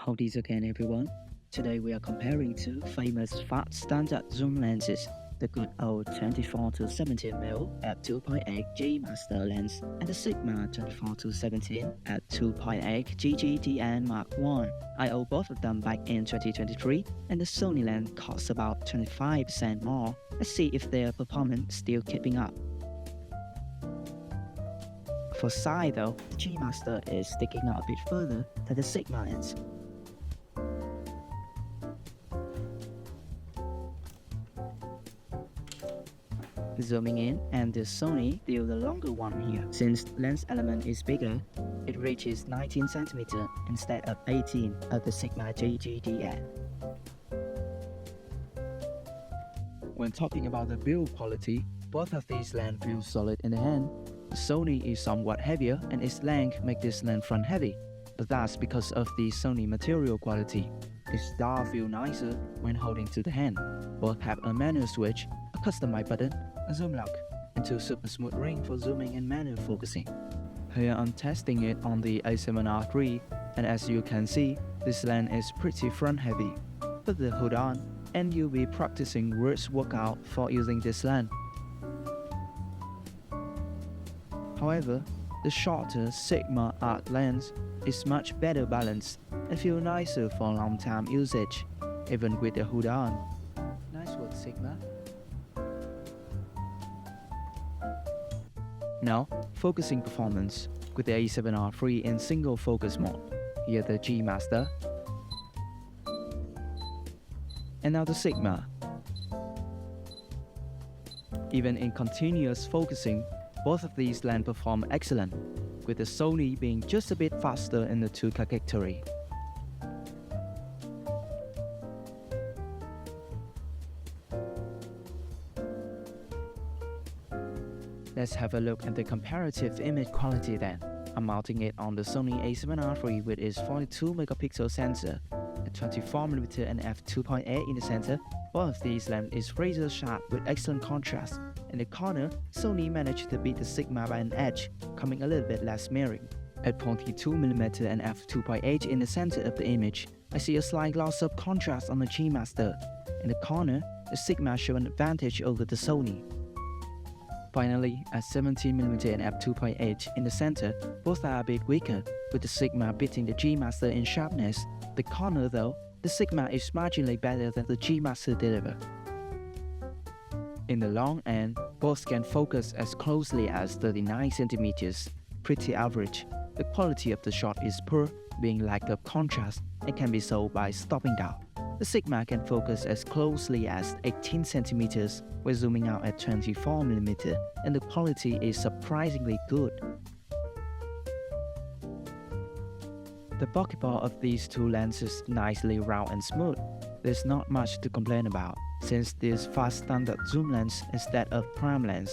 Howdy again, everyone. Today we are comparing two famous fast standard zoom lenses, the good old 24-17mm f2.8 G Master lens and the Sigma 24-17 f2.8 DGDN Mark I. I own both of them back in 2023, and the Sony lens costs about 25% more. Let's see if their performance still keeping up. For size though, the G Master is sticking out a bit further than the Sigma lens. Zooming in, and the Sony still the longer one here. Since lens element is bigger, it reaches 19 cm instead of 18 of the Sigma DGDN. When talking about the build quality, both of these lenses feel solid in the hand. The Sony is somewhat heavier and its length makes this lens front heavy, but that's because of the Sony material quality. Its star feels nicer when holding to the hand. Both have a manual switch, a customized button, a zoom lock, and two super smooth rings for zooming and manual focusing. Here I'm testing it on the A7R III, and as you can see, this lens is pretty front heavy. Put the hood on, and you'll be practicing wrist workout for using this lens. However, the shorter Sigma Art lens is much better balanced and feels nicer for long time usage, even with the hood on. Nice work, Sigma. Now, focusing performance with the A7R III in single focus mode. Here the G Master. And now the Sigma. Even in continuous focusing, both of these lenses perform excellent, with the Sony being just a bit faster in the 2K category. Let's have a look at the comparative image quality then. I'm mounting it on the Sony A7R III with its 42 megapixel sensor, a 24mm and f2.8 in the center. Both of these lenses is razor sharp with excellent contrast. In the corner, Sony managed to beat the Sigma by an edge, coming a little bit less mirroring. At 42mm and f2.8 in the center of the image, I see a slight loss of contrast on the G Master. In the corner, the Sigma show an advantage over the Sony. Finally, at 17mm and f2.8 in the center, both are a bit weaker, with the Sigma beating the G Master in sharpness. The corner though, the Sigma is marginally better than the G Master deliver. In the long end, both can focus as closely as 39 cm, pretty average. The quality of the shot is poor, being lack of contrast, and can be solved by stopping down. The Sigma can focus as closely as 18 cm when zooming out at 24mm, and the quality is surprisingly good. The bokeh ball of these two lenses is nicely round and smooth. There's not much to complain about, since this fast standard zoom lens instead of prime lens.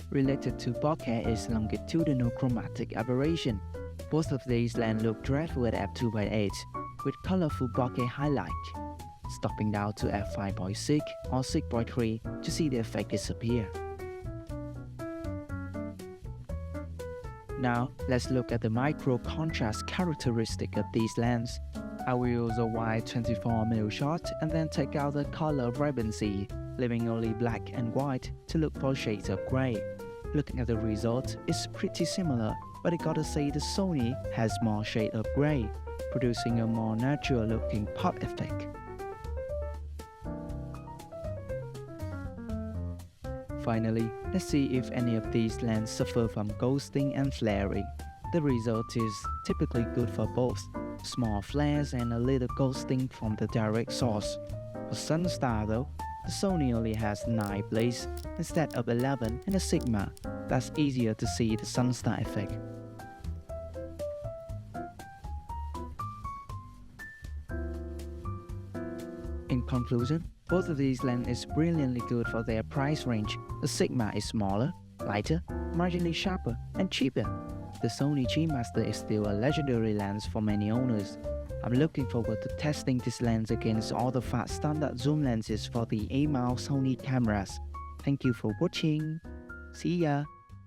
Related to bokeh is longitudinal chromatic aberration. Both of these lenses look dreadful at f2.8, with colorful bokeh highlight. Stopping down to f5.6 or 6.3 to see the effect disappear. Now, let's look at the micro contrast characteristic of these lenses. I will use a wide 24mm shot and then take out the color vibrancy, leaving only black and white to look for shades of gray. Looking at the result, it's pretty similar, but I gotta say the Sony has more shade of gray, producing a more natural looking pop effect. Finally, let's see if any of these lenses suffer from ghosting and flaring. The result is typically good for both, small flares and a little ghosting from the direct source. For Sunstar though, the Sony only has 9 blades instead of 11 in the Sigma. That's easier to see the Sunstar effect. In conclusion, both of these lenses is brilliantly good for their price range. The Sigma is smaller, lighter, marginally sharper, and cheaper. The Sony G Master is still a legendary lens for many owners. I'm looking forward to testing this lens against all the fast standard zoom lenses for the A-mount Sony cameras. Thank you for watching. See ya!